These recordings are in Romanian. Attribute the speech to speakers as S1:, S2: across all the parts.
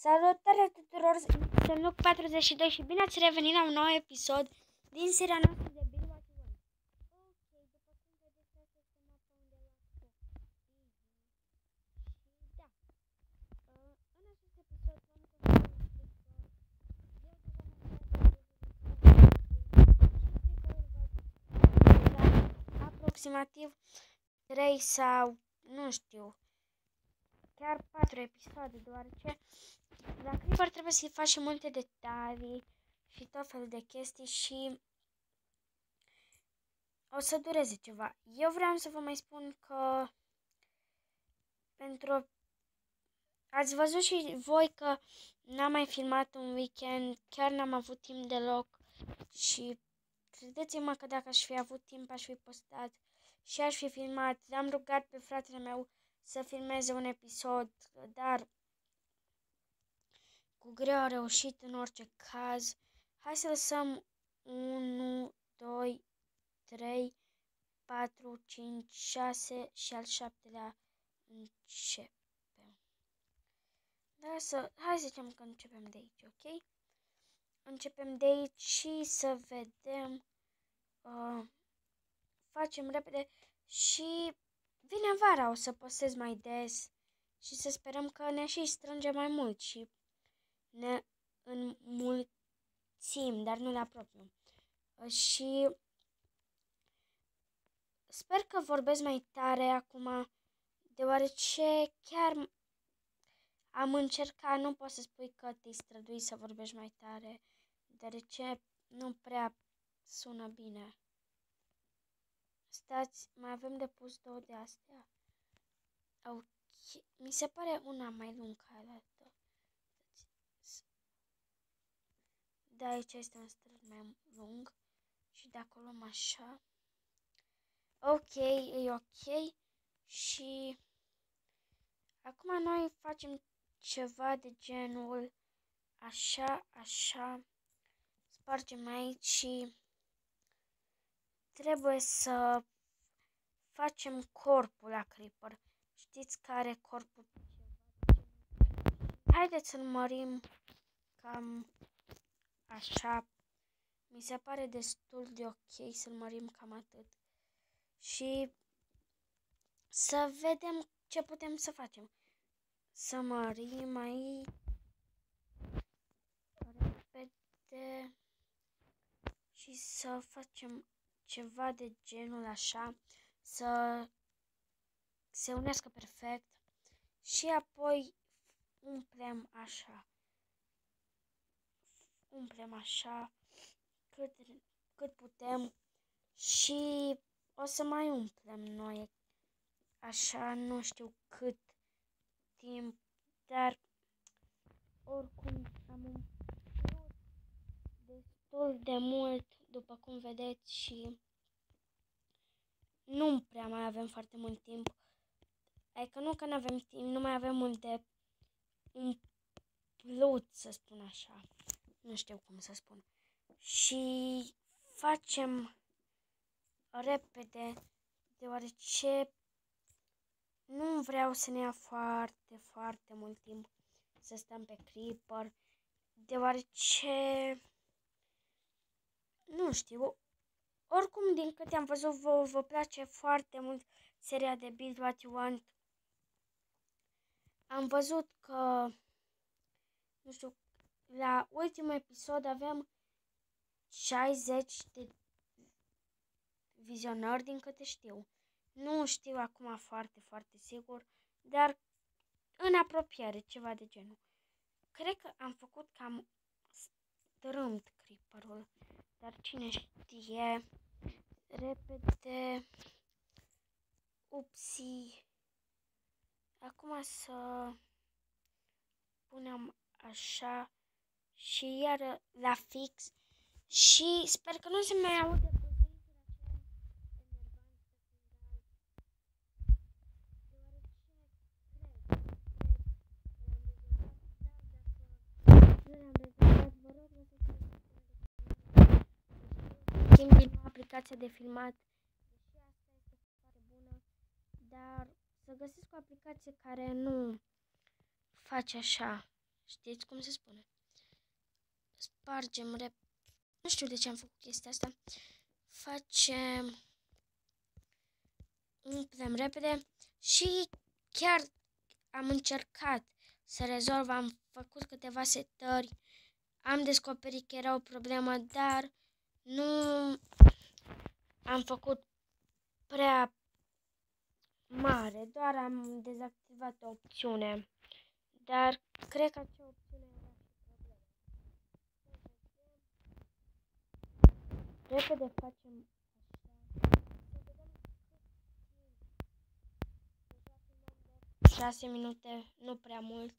S1: Salutare tuturor, sunt Luc 42 și bine ați revenit la un nou episod din seria noastră de Build What You Want. Ok, după cum vedeți, asta este mapa unde las și da, în acest episod vom construi aproximativ 3 sau, nu știu, chiar 4 episoade, deoarece la Creeper trebuie să-i faci și multe detalii și tot felul de chestii și o să dureze ceva. Eu vreau să vă mai spun că ați văzut și voi că n-am mai filmat un weekend, chiar n-am avut timp deloc și credeți-mă că dacă aș fi avut timp aș fi postat și aș fi filmat. L-am rugat pe fratele meu să filmeze un episod, dar cu greu a reușit în orice caz. Hai să lăsăm 1, 2, 3, 4, 5, 6 și al 7-lea începem. Hai să zicem că începem de aici, ok? Începem de aici și să vedem. Facem repede și vine vara, o să postez mai des și să sperăm că ne și strânge mai mult și ne înmulțim, dar nu ne apropiem. Și sper că vorbesc mai tare acum, deoarece chiar am încercat, nu poți să spui că te-ai străduit să vorbești mai tare, deoarece nu prea sună bine. Stați, mai avem de pus 2 de astea. Ok, mi se pare una mai lungă ca altă. Da, aici este un străd mai lung și de acolo așa. Ok, e ok. Și acum noi facem ceva de genul așa, așa. Spargem aici și trebuie să facem corpul la Creeper. Știți care are corpul? Haideți să-l mărim cam așa. Mi se pare destul de ok să-l mărim cam atât. Și să vedem ce putem să facem. Să mărim aici repede și să facem ceva de genul așa, să se unească perfect și apoi umplem așa cât putem și o să mai umplem noi așa, nu știu cât timp, dar oricum am umplut destul de mult, după cum vedeți, și nu prea mai avem foarte mult timp. Adică nu că nu avem timp, nu mai avem mult de umplut, să spun așa. Nu știu cum să spun. Și facem repede, deoarece nu vreau să ne ia foarte, foarte mult timp să stăm pe Creeper, deoarece, nu știu, oricum din câte am văzut vă place foarte mult seria de Build What You Want. Am văzut că, nu știu, la ultimul episod avem 60 de vizionări din câte știu. Nu știu acum foarte, foarte sigur, dar în apropiere, ceva de genul. Cred că am făcut cam strâmt Creeper-ul, dar cine știe. Repede. Upsi. Acum să punem așa și iar la fix și sper că nu se mai aude din aplicația de filmat. Și asta este foarte bună, dar să găsesc o aplicație care nu face așa Știți cum se spune? Spargem repede. Nu știu de ce am făcut chestia asta. Umplem repede și chiar am încercat să rezolv, am făcut câteva setări, am descoperit că era o problemă, dar nu am făcut prea mare, doar am dezactivat o opțiune, dar cred că acea opțiune era și problemă. Repede facem așa. 6 minute, nu prea mult.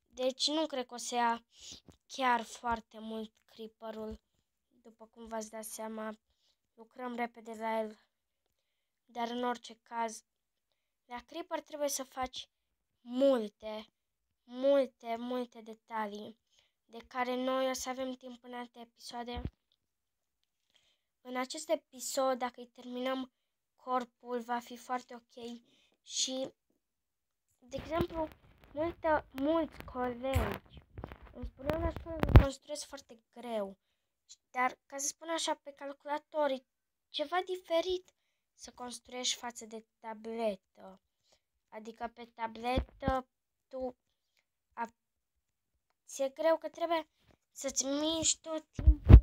S1: Deci nu cred că o să ia chiar foarte mult creeper-ul. După cum v-ați dat seama, lucrăm repede la el. Dar în orice caz, la creeper trebuie să faci multe detalii, de care noi o să avem timp în alte episoade. În acest episod, dacă îi terminăm corpul, va fi foarte ok. Și, de exemplu, mulți colegi îmi spuneau la școală că construiesc foarte greu. Dar, ca să spun așa, pe calculator e ceva diferit să construiești față de tabletă. Adică pe tabletă ți-e greu că trebuie să-ți miști tot timpul.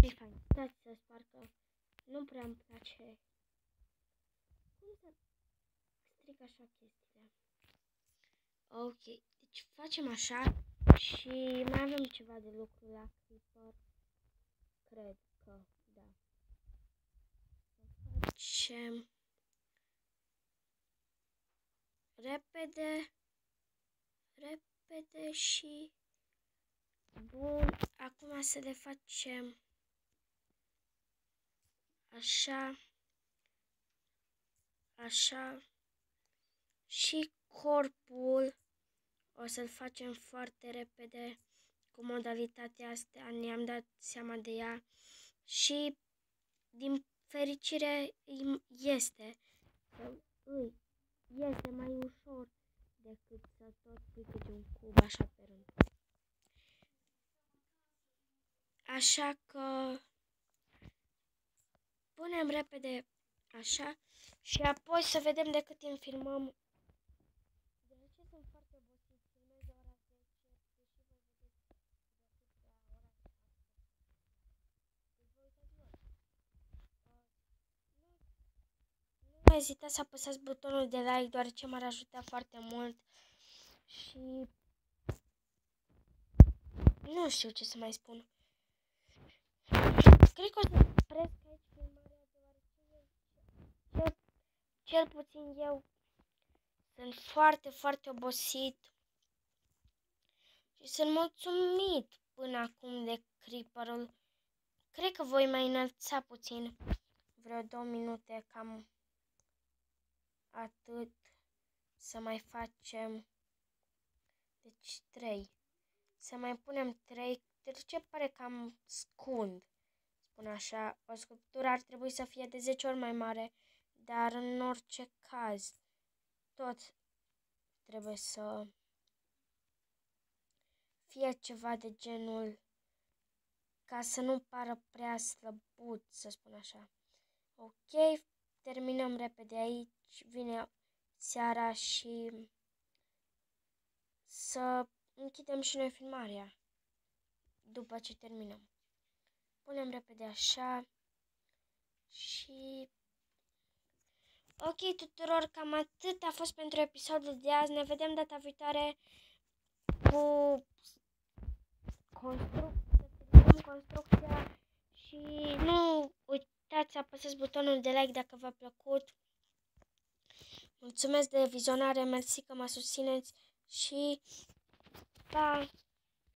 S1: E fain, stați să sparcă. Nu prea îmi place cum să stric așa chestiile. Ok, deci facem așa și mai avem ceva de lucru la creeper. Cred că, da. Facem repede și bun. Acum să le facem așa și corpul o să-l facem foarte repede cu modalitatea asta, ne-am dat seama de ea și din fericire este mai ușor decât să tot pui câte un cub așa pe rând. Așa că punem repede așa și apoi să vedem de cât timp filmăm. De ce sunt foarte obosit? Filmez la ora 10, deși voi vedeți nu ezitați să apăsați butonul de like, deoarece m-ar ajuta foarte mult și nu știu ce să mai spun. Cred că o să opresc aici filmarea, deoarece cel puțin eu sunt foarte obosit și sunt mulțumit până acum de creeper-ul. Cred că voi mai înălța puțin, vreo 2 minute, cam atât, să mai facem, deci 3. Să mai punem 3, de ce pare cam scund, spun așa. O sculptură ar trebui să fie de 10 ori mai mare, dar în orice caz, tot trebuie să fie ceva de genul, ca să nu pară prea slăbut, să spun așa. Ok, terminăm repede aici, vine seara și să închidem și noi filmarea după ce terminăm. Punem repede așa și... Ok, tuturor, cam atât a fost pentru episodul de azi. Ne vedem data viitoare cu construcția și nu uitați să apăsați butonul de like dacă v-a plăcut. Mulțumesc de vizionare, mersi că mă susțineți și pa!